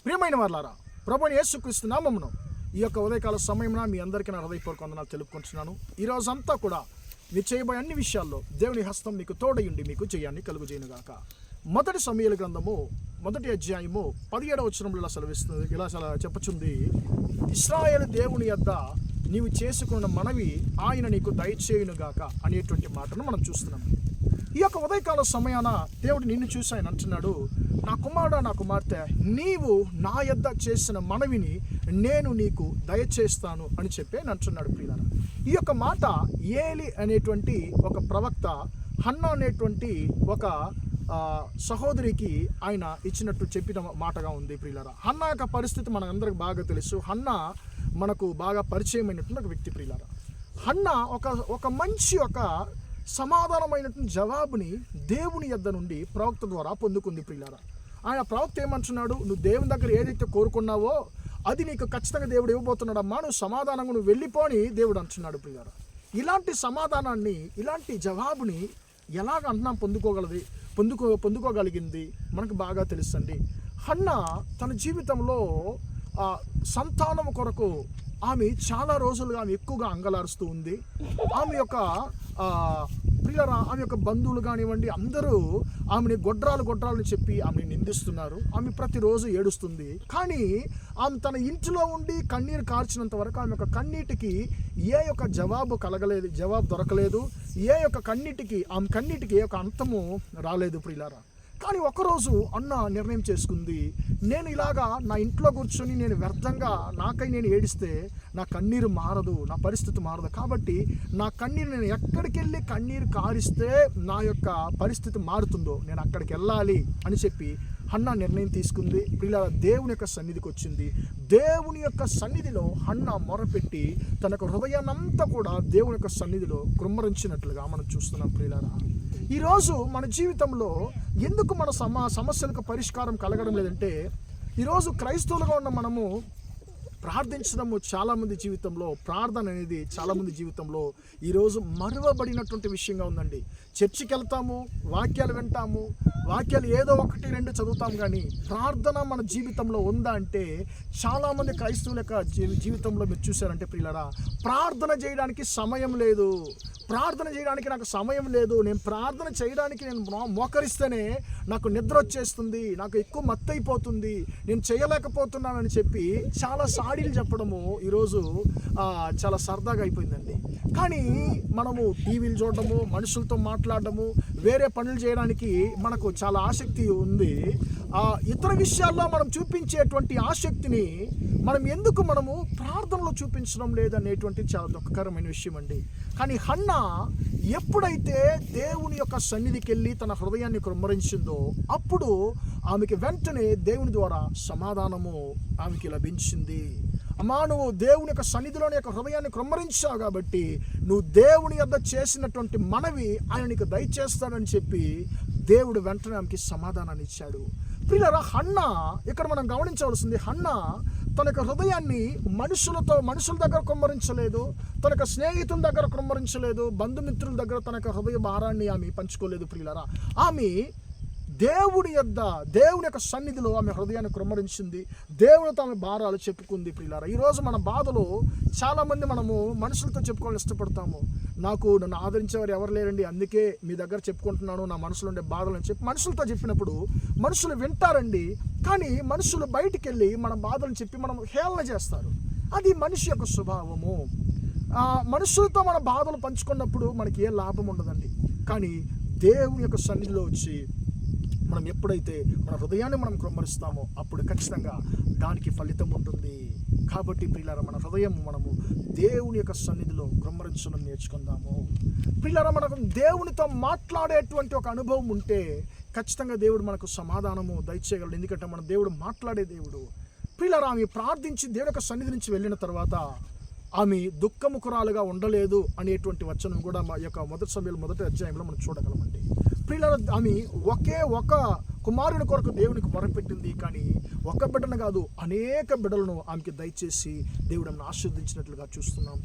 ప్రియమైన వారలారా, ప్రభువైన యేసుక్రీస్తు నామమున ఈ యొక్క ఉదయకాల సమయమున మీ అందరికీ నా హృదయపూర్వక వందనాలు తెలుపుకుంటున్నాను. ఈ రోజంతా కూడా మీరు చేయబోయే అన్ని విషయాల్లో దేవుని హస్తం మీకు తోడయుండి మీకు జయాన్ని కలుగజేయునుగాక. మొదటి సమూయేలు గ్రంథము 1వ అధ్యాయము 17వ వచనంలో ఇలా సెలవిస్తుంది, ఇలా చెప్పుచుంది, ఇశ్రాయేలు దేవుని యొద్ద నీవు చేసుకున్న మనవి ఆయన నీకు దయచేయునుగాక అనేటువంటి మాటను మనం చూస్తున్నాం. ఈ యొక్క ఉదయకాల సమయాన దేవుడు నిన్ను చూసి ఆయన అంటున్నాడు, నా కుమారుడా, నా కుమార్తె, నీవు నా యొద్ద చేసిన మనవిని నేను నీకు దయచేస్తాను అని చెప్పి అంటున్నాడు. ప్రియులారా, ఈ యొక్క మాట ఏలి అనేటువంటి ఒక ప్రవక్త హన్నా అనేటువంటి ఒక సహోదరికి ఆయన ఇచ్చినట్టు చెప్పిన మాటగా ఉంది. ప్రియులారా, హన్నా యొక్క పరిస్థితి మనందరికి బాగా తెలుసు. హన్నా మనకు బాగా పరిచయమైనటువంటి ఒక వ్యక్తి. ప్రియులారా, హన్నా ఒక మంచి ఒక సమాధానమైనటువంటి జవాబుని దేవుని యొద్ద నుండి ప్రవక్త ద్వారా పొందుకుంది. ప్రియులారా, ఆయన ప్రవక్త ఏమంటున్నాడు, నువ్వు దేవుని దగ్గర ఏదైతే కోరుకున్నావో అది నీకు ఖచ్చితంగా దేవుడు ఇవ్వబోతున్నాడమ్మా, నువ్వు సమాధానంగా నువ్వు వెళ్ళిపోని దేవుడు అంటున్నాడు. ప్రియులారా, ఇలాంటి సమాధానాన్ని, ఇలాంటి జవాబుని ఎలాగ అన్నా పొందుకోగలిగింది మనకు బాగా తెలుసండి. హన్నా తన జీవితంలో సంతానం కొరకు ఆమె చాలా రోజులుగా ఆమె ఎక్కువగా అంగలారుస్తూ ఉంది. ఆమె యొక్క ఆమె యొక్క బంధువులు కానివ్వండి, అందరూ ఆమెని గొడ్రాలని చెప్పి ఆమెను నిందిస్తున్నారు. ఆమె ప్రతిరోజు ఏడుస్తుంది. కానీ ఆమె తన ఇంటిలో ఉండి కన్నీరు కార్చినంత వరకు ఆమె యొక్క కన్నీటికి ఏ యొక్క జవాబు దొరకలేదు. ఆమె కన్నీటికి ఏ యొక్క అంతము రాలేదు. ప్రియులారా, కానీ ఒకరోజు అన్న నిర్ణయం చేసుకుంది, నేను ఇలాగా నా ఇంట్లో కూర్చొని నేను వ్యర్థంగా నాకై నేను ఏడిస్తే నా కన్నీరు మారదు, నా పరిస్థితి మారదు. కాబట్టి నా కన్నీరు నేను ఎక్కడికి వెళ్ళి కన్నీరు కారిస్తే నా యొక్క పరిస్థితి మారుతుందో నేను అక్కడికి వెళ్ళాలి అని చెప్పి హన్నా నిర్ణయం తీసుకుంది. ప్రియులారా, దేవుని యొక్క సన్నిధికి వచ్చింది. దేవుని యొక్క సన్నిధిలో హన్నా మొరపెట్టి తన యొక్క హృదయాన్నంతా కూడా దేవుని యొక్క సన్నిధిలో కృమ్మరించినట్లుగా మనం చూస్తున్నాం. ప్రియులారా, ఈరోజు మన జీవితంలో ఎందుకు మన సమస్యలకు పరిష్కారం కలగడం లేదంటే, ఈరోజు క్రైస్తవులుగా ఉన్న మనము ప్రార్థించడము చాలామంది జీవితంలో, ప్రార్థన అనేది చాలామంది జీవితంలో ఈరోజు మరువబడినటువంటి విషయంగా ఉందండి. చర్చికి వెళ్తాము, వాక్యాలు వింటాము, వాక్యాలు ఏదో 1-2 చదువుతాం, కానీ ప్రార్థన మన జీవితంలో ఉందా అంటే చాలామంది క్రైస్తవుల యొక్క జీవితంలో మీరు చూశారంటే ప్రియులారా, ప్రార్థన చేయడానికి సమయం లేదు. ప్రార్థన చేయడానికి నాకు సమయం లేదు, నేను ప్రార్థన చేయడానికి నేను మోకరిస్తేనే నాకు నిద్ర వచ్చేస్తుంది, నాకు ఎక్కువ మత్తైపోతుంది, నేను చేయలేకపోతున్నానని చెప్పి చాలా సాడీలు చెప్పడము ఈరోజు చాలా సరదాగా అయిపోయిందండి. కానీ మనము టీవీలు చూడడము, మనుషులతో మాట్లాడడము, వేరే పనులు చేయడానికి మనకు చాలా ఆసక్తి ఉంది. ఇతర విషయాల్లో మనం చూపించేటువంటి ఆసక్తిని మనము ప్రార్థనలో చూపించడం లేదనేటువంటి చాలా దుఃఖకరమైన విషయం అండి. కానీ హన్నా ఎప్పుడైతే దేవుని యొక్క సన్నిధికి వెళ్ళి తన హృదయాన్ని కృమ్మరించిందో అప్పుడు ఆమెకి వెంటనే దేవుని ద్వారా సమాధానము ఆమెకి లభించింది. అమ్మా, నువ్వు దేవుని యొక్క సన్నిధిలోని యొక్క హృదయాన్ని కృమ్మరించావు కాబట్టి నువ్వు దేవుని యొద్ద చేసినటువంటి మనవి ఆయన నీకు దయచేస్తాడని చెప్పి దేవుడు వెంటనే ఆమెకి సమాధానాన్ని ఇచ్చాడు. ప్రియులారా, హన్నా ఇక్కడ మనం గమనించవలసింది, హన్నా తన యొక్క హృదయాన్ని మనుషుల దగ్గర కుమ్మరించలేదు, తన యొక్క స్నేహితుల దగ్గర కుమ్మరించలేదు, బంధుమిత్రుల దగ్గర తన యొక్క హృదయ భారాన్ని ఆమె పంచుకోలేదు. ప్రియులారా, ఆమె దేవుని యొక్క సన్నిధిలో ఆమె హృదయాన్ని కుమ్మరించింది, దేవునితో ఆమె భారాలు చెప్పుకుంది. ప్రియులారా, ఈరోజు మన బాధలు చాలామంది మనము మనుషులతో చెప్పుకోవాలని ఇష్టపడతాము. నన్ను ఆదరించేవారు ఎవరు లేరండి, అందుకే మీ దగ్గర చెప్పుకుంటున్నాను నా మనసులో ఉండే బాధలు అని చెప్పి మనుషులతో చెప్పినప్పుడు మనుషులు వింటారండి. కానీ మనుషులు బయటికి వెళ్ళి మన బాధలను చెప్పి మనం హేళన చేస్తారు. అది మనిషి యొక్క స్వభావము. మనుషులతో మన బాధలు పంచుకున్నప్పుడు మనకి ఏ లాభం ఉండదండి. కానీ దేవుని యొక్క సన్నిధిలో వచ్చి మనం ఎప్పుడైతే మన హృదయాన్ని మనం కృమ్మరిస్తామో అప్పుడు ఖచ్చితంగా దానికి ఫలితం ఉంటుంది. కాబట్టి ప్రియులారా, మన హృదయం మనము దేవుని యొక్క సన్నిధిలో కృమ్మరించడం నేర్చుకుందాము. ప్రియులారా, మనకు దేవునితో మాట్లాడేటువంటి ఒక అనుభవం ఉంటే ఖచ్చితంగా దేవుడు మనకు సమాధానము దయచేయగలడు. ఎందుకంటే మన దేవుడు మాట్లాడే దేవుడు. ప్రియులారా, ఆమె ప్రార్థించి దేవుడి యొక్క సన్నిధి నుంచి వెళ్ళిన తర్వాత ఆమె దుఃఖముఖురాలుగా ఉండలేదు అనేటువంటి వచనం కూడా మా యొక్క 1 సమూయేలు 1వ అధ్యాయంలో మనం చూడగలమండి. ప్రియులారా, ఆమె ఒక కుమారుని కొరకు దేవునికి మొరపెట్టింది. కానీ ఒక బిడ్డను కాదు, అనేక బిడ్డలను ఆమెకి దయచేసి దేవుడు ఆమెను ఆశీర్వదించినట్లుగా చూస్తున్నాం.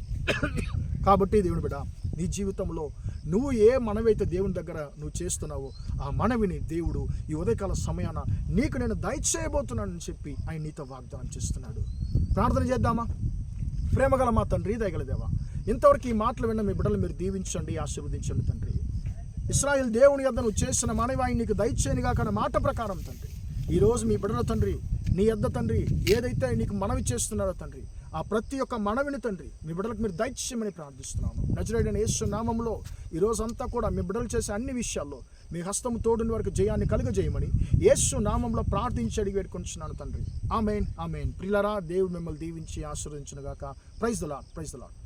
కాబట్టి దేవుని బిడ్డ, నీ జీవితంలో నువ్వు ఏ మనవైతే దేవుని దగ్గర నువ్వు చేస్తున్నావో ఆ మనవిని దేవుడు ఈ ఉదయకాల సమయాన నీకు నేను దయచేయబోతున్నానని చెప్పి ఆయన నీతో వాగ్దానం చేస్తున్నాడు. ప్రార్థన చేద్దామా? ప్రేమగల మా తండ్రి, దయగల దేవా, ఇంతవరకు ఈ మాటలు విన్న మీ బిడ్డలు మీరు దీవించండి, ఆశీర్వదించండి తండ్రి. ఇశ్రాయేలు దేవుని యొద్ద నువ్వు చేసిన మనవి ఆయన నీకు దయచేయనుగా కానీ మాట ప్రకారం తండ్రి, ఈరోజు మీ బిడ్డల తండ్రి నీ యొద్ద తండ్రి ఏదైతే నీకు మనవి చేస్తున్నారో తండ్రి, ఆ ప్రతి ఒక్క మనవిని తండ్రి మీ బిడ్డలకు మీరు దయచేయమని ప్రార్థిస్తున్నాము. నజరేయుడైన యేసు నామములో ఈరోజంతా కూడా మీ బిడ్డలు చేసే అన్ని విషయాల్లో మీ హస్తము తోడుని వరకు జయాన్ని కలుగజేయమని యేసు నామంలో ప్రార్థించి అడిగి వేడుకొంటున్నాను తండ్రి. ఆమేన్, ఆమేన్. ప్రియులారా, దేవుడు మిమ్మల్ని దీవించి ఆశీర్వదించును గాక. Praise the Lord, praise the lord.